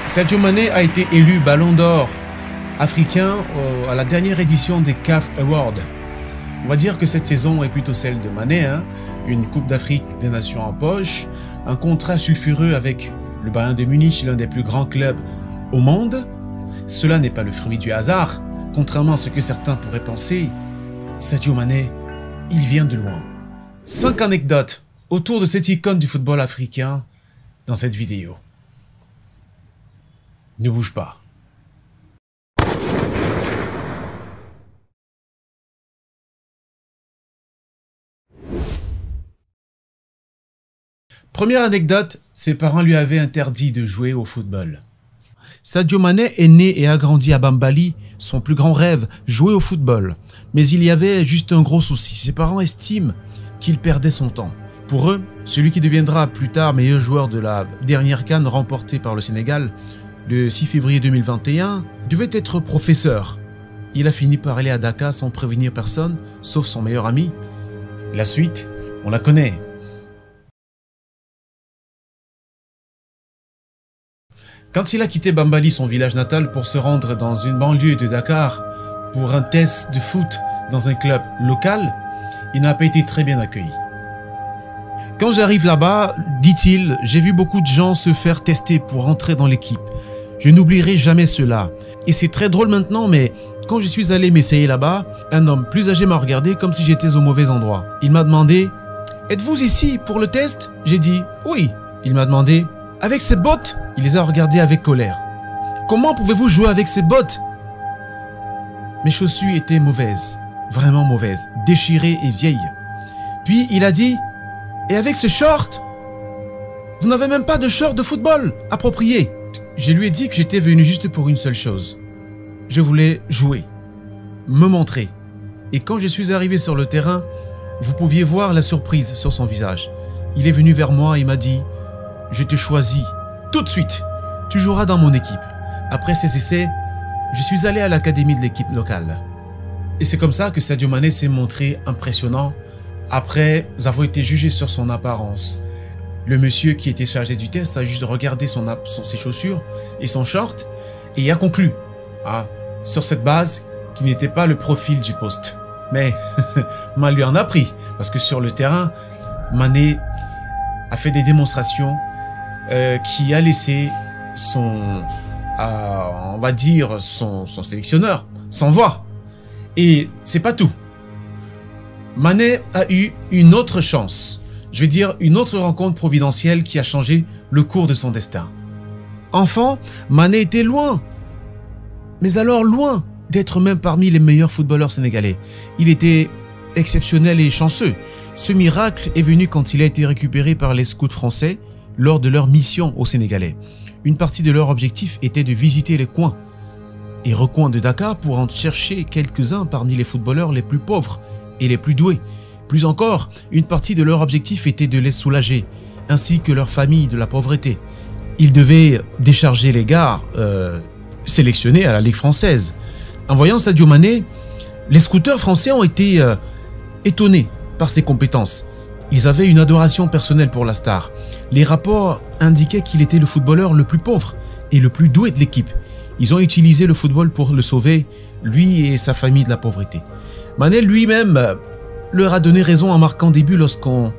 Sadio Mané a été élu Ballon d'Or africain à la dernière édition des CAF Awards. On va dire que cette saison est plutôt celle de Mané, hein. Une Coupe d'Afrique des Nations en poche, un contrat sulfureux avec le Bayern de Munich, l'un des plus grands clubs au monde. Cela n'est pas le fruit du hasard, contrairement à ce que certains pourraient penser. Sadio Mané, il vient de loin. 5 anecdotes autour de cette icône du football africain dans cette vidéo. Ne bouge pas. Première anecdote, ses parents lui avaient interdit de jouer au football. Sadio Mané est né et a grandi à Bambali. Son plus grand rêve, jouer au football. Mais il y avait juste un gros souci. Ses parents estiment qu'il perdait son temps. Pour eux, celui qui deviendra plus tard meilleur joueur de la dernière CAN remportée par le Sénégal le 6 février 2021 devait être professeur. Il a fini par aller à Dakar sans prévenir personne, sauf son meilleur ami. La suite, on la connaît. Quand il a quitté Bambali, son village natal, pour se rendre dans une banlieue de Dakar pour un test de foot dans un club local, il n'a pas été très bien accueilli. Quand j'arrive là-bas, dit-il, j'ai vu beaucoup de gens se faire tester pour entrer dans l'équipe. Je n'oublierai jamais cela. Et c'est très drôle maintenant, mais quand je suis allé m'essayer là-bas, un homme plus âgé m'a regardé comme si j'étais au mauvais endroit. Il m'a demandé « Êtes-vous ici pour le test ?» J'ai dit « Oui ». Il m'a demandé « Avec ces bottes ?» Il les a regardés avec colère. « Comment pouvez-vous jouer avec ces bottes ?» Mes chaussures étaient mauvaises, vraiment mauvaises, déchirées et vieilles. Puis il a dit « Et avec ce short ? Vous n'avez même pas de short de football approprié ?» Je lui ai dit que j'étais venu juste pour une seule chose. Je voulais jouer, me montrer. Et quand je suis arrivé sur le terrain, vous pouviez voir la surprise sur son visage. Il est venu vers moi et m'a dit « Je te choisis tout de suite. Tu joueras dans mon équipe. » Après ces essais, je suis allé à l'académie de l'équipe locale. Et c'est comme ça que Sadio Mané s'est montré impressionnant après avoir été jugé sur son apparence. Le monsieur qui était chargé du test a juste regardé ses chaussures et son short et a conclu sur cette base qui n'était pas le profil du poste. Mais mal lui en a pris parce que sur le terrain, Mané a fait des démonstrations qui a laissé on va dire son sélectionneur sans voix. Et c'est pas tout. Mané a eu une autre chance. Je vais dire une autre rencontre providentielle qui a changé le cours de son destin. Enfant, Mané était loin, mais alors loin d'être même parmi les meilleurs footballeurs sénégalais. Il était exceptionnel et chanceux. Ce miracle est venu quand il a été récupéré par les scouts français lors de leur mission au Sénégalais. Une partie de leur objectif était de visiter les coins et recoins de Dakar pour en chercher quelques-uns parmi les footballeurs les plus pauvres et les plus doués. Plus encore, une partie de leur objectif était de les soulager, ainsi que leur famille de la pauvreté. Ils devaient décharger les gars sélectionnés à la Ligue française. En voyant Sadio Mané, les scouteurs français ont été étonnés par ses compétences. Ils avaient une adoration personnelle pour la star. Les rapports indiquaient qu'il était le footballeur le plus pauvre et le plus doué de l'équipe. Ils ont utilisé le football pour le sauver, lui et sa famille de la pauvreté. Mané lui-même leur a donné raison en marquant des buts lorsqu'on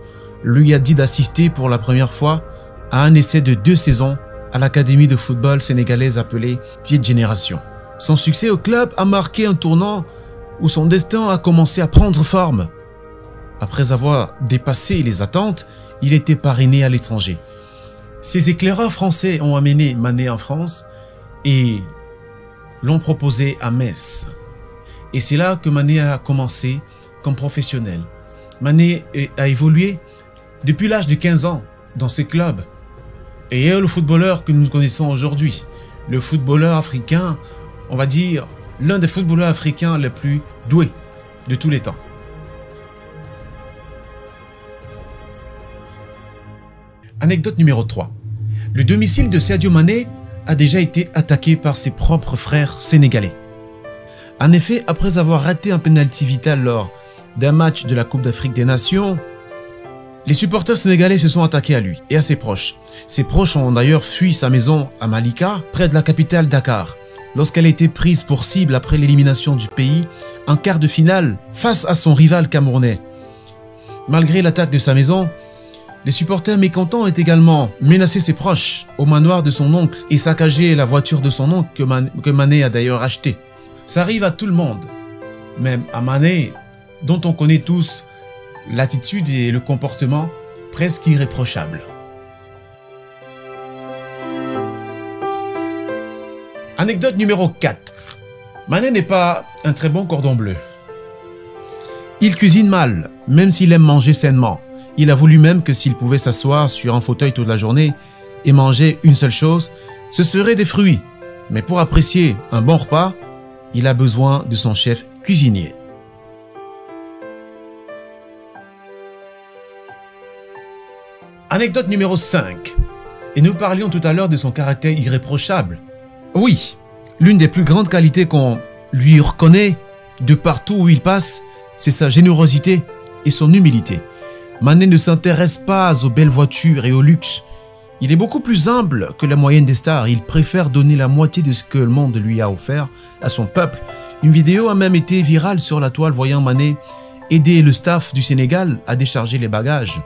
lui a dit d'assister pour la première fois à un essai de 2 saisons à l'académie de football sénégalaise appelée Pied de Génération. Son succès au club a marqué un tournant où son destin a commencé à prendre forme. Après avoir dépassé les attentes, il était parrainé à l'étranger. Ces éclaireurs français ont amené Mané en France et l'ont proposé à Metz. Et c'est là que Mané a commencé comme professionnel. Mané a évolué depuis l'âge de 15 ans dans ce club et est le footballeur que nous connaissons aujourd'hui. Le footballeur africain, on va dire, l'un des footballeurs africains les plus doués de tous les temps. Anecdote numéro 3. Le domicile de Sadio Mané a déjà été attaqué par ses propres frères sénégalais. En effet, après avoir raté un penalty vital lors d'un match de la Coupe d'Afrique des Nations, Les supporters sénégalais se sont attaqués à lui et à ses proches. Ses proches ont d'ailleurs fui sa maison à Malika, près de la capitale Dakar, lorsqu'elle a été prise pour cible après l'élimination du pays en quart de finale face à son rival camerounais. Malgré l'attaque de sa maison, les supporters mécontents ont également menacé ses proches au manoir de son oncle et saccagé la voiture de son oncle que Mané a d'ailleurs achetée. Ça arrive à tout le monde, même à Mané, dont on connaît tous l'attitude et le comportement presque irréprochable. Anecdote numéro 4. Mané n'est pas un très bon cordon bleu. Il cuisine mal, même s'il aime manger sainement. Il avoue lui-même que s'il pouvait s'asseoir sur un fauteuil toute la journée et manger une seule chose, ce serait des fruits. Mais pour apprécier un bon repas, il a besoin de son chef cuisinier. Anecdote numéro 5. Et nous parlions tout à l'heure de son caractère irréprochable. Oui, l'une des plus grandes qualités qu'on lui reconnaît de partout où il passe, c'est sa générosité et son humilité. Mané ne s'intéresse pas aux belles voitures et au luxe. Il est beaucoup plus humble que la moyenne des stars. Il préfère donner la moitié de ce que le monde lui a offert à son peuple. Une vidéo a même été virale sur la toile voyant Mané aider le staff du Sénégal à décharger les bagages.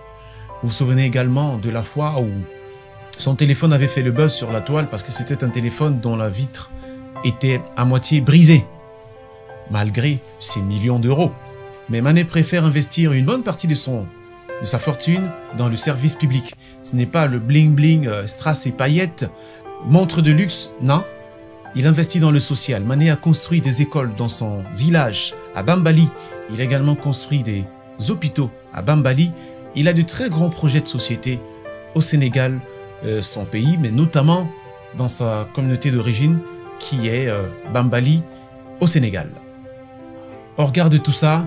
Vous vous souvenez également de la fois où son téléphone avait fait le buzz sur la toile parce que c'était un téléphone dont la vitre était à moitié brisée, malgré ses millions d'euros. Mais Mané préfère investir une bonne partie de sa fortune dans le service public. Ce n'est pas le bling-bling, strass et paillettes, montre de luxe, non. Il investit dans le social. Mané a construit des écoles dans son village à Bambali. Il a également construit des hôpitaux à Bambali. Il a de très grands projets de société au Sénégal, son pays, mais notamment dans sa communauté d'origine qui est Bambali au Sénégal. Au regard de tout ça,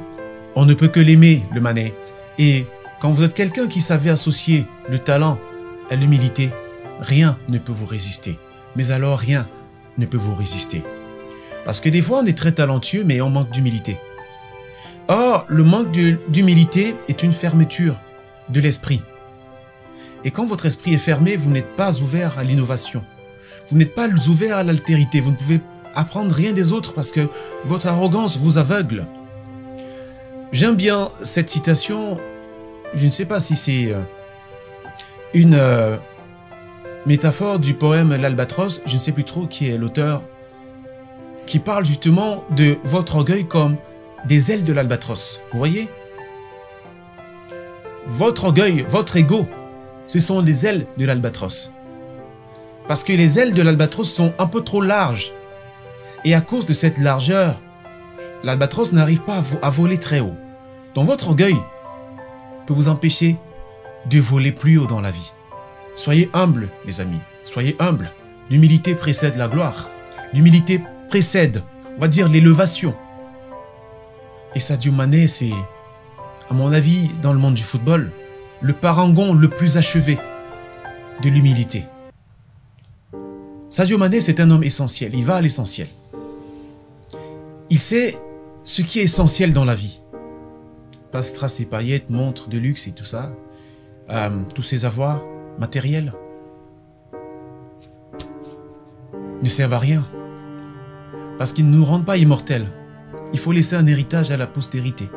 on ne peut que l'aimer, le Mané. Et quand vous êtes quelqu'un qui savait associer le talent à l'humilité, rien ne peut vous résister. Mais alors rien ne peut vous résister. Parce que des fois on est très talentueux mais on manque d'humilité. Or, le manque d'humilité est une fermeture de l'esprit. Et quand votre esprit est fermé, vous n'êtes pas ouvert à l'innovation. Vous n'êtes pas ouvert à l'altérité. Vous ne pouvez apprendre rien des autres parce que votre arrogance vous aveugle. J'aime bien cette citation. Je ne sais pas si c'est une métaphore du poème L'Albatros. Je ne sais plus trop qui est l'auteur. Qui parle justement de votre orgueil comme des ailes de l'albatros. Vous voyez? Votre orgueil, votre ego, ce sont les ailes de l'albatros. Parce que les ailes de l'albatros sont un peu trop larges. Et à cause de cette largeur, l'albatros n'arrive pas à voler très haut. Donc votre orgueil peut vous empêcher de voler plus haut dans la vie. Soyez humbles, les amis. Soyez humbles. L'humilité précède la gloire. L'humilité précède, on va dire, l'élévation. Et Sadio Mané, c'est, à mon avis, dans le monde du football, le parangon le plus achevé de l'humilité. Sadio Mané, c'est un homme essentiel. Il va à l'essentiel. Il sait ce qui est essentiel dans la vie. Pas strass et paillettes, montres de luxe et tout ça. Tous ces avoirs matériels ne servent à rien. Parce qu'ils ne nous rendent pas immortels. Il faut laisser un héritage à la postérité.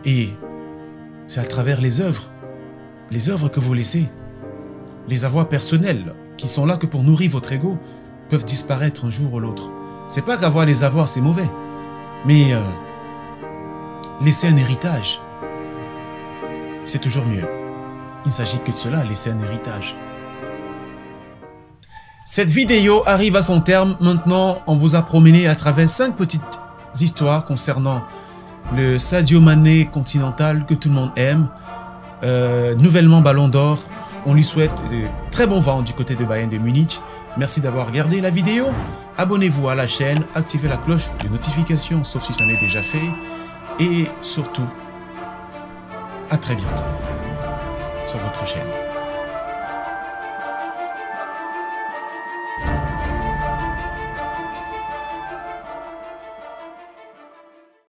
Et c'est à travers les œuvres que vous laissez. Les avoirs personnels qui sont là que pour nourrir votre ego peuvent disparaître un jour ou l'autre. C'est pas qu'avoir les avoirs c'est mauvais, mais laisser un héritage, c'est toujours mieux. Il ne s'agit que de cela, laisser un héritage. Cette vidéo arrive à son terme. Maintenant, on vous a promené à travers 5 petites histoires concernant le Sadio Mané continental que tout le monde aime. Nouvellement Ballon d'Or. On lui souhaite de très bons vents du côté de Bayern de Munich. Merci d'avoir regardé la vidéo. Abonnez-vous à la chaîne, activez la cloche de notification, sauf si ça n'est déjà fait. Et surtout, à très bientôt sur votre chaîne.